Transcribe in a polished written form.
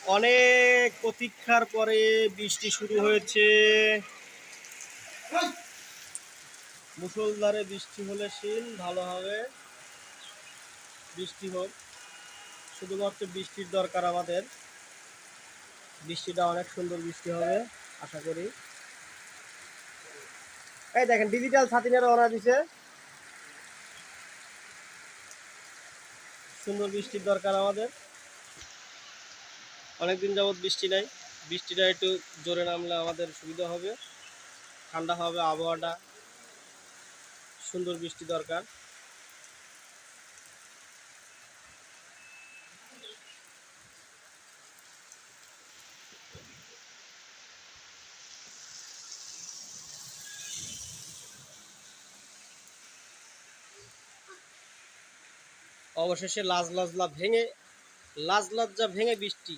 অনেক প্রতীক্ষার পরে বৃষ্টি শুরু হয়েছে। মুষলধারে বৃষ্টি হলে শিল ভালো হবে। বৃষ্টি হোক, শুধুমাত্র বৃষ্টির দরকার আমাদের। বৃষ্টিটা অনেক সুন্দর বৃষ্টি হবে আশা করি। এই দেখেন ডিজিটাল ছাতিনের রওনা দিছে। সুন্দর বৃষ্টির দরকার আমাদের। অনেকদিন যাবৎ বৃষ্টি নাই, বৃষ্টিটা একটু জোরে নামলে আমাদের সুবিধা হবে, ঠান্ডা হবে আবহাওয়াটা। সুন্দর বৃষ্টি দরকার। অবশেষে লাজ লজ্জা ভেঙে বৃষ্টি।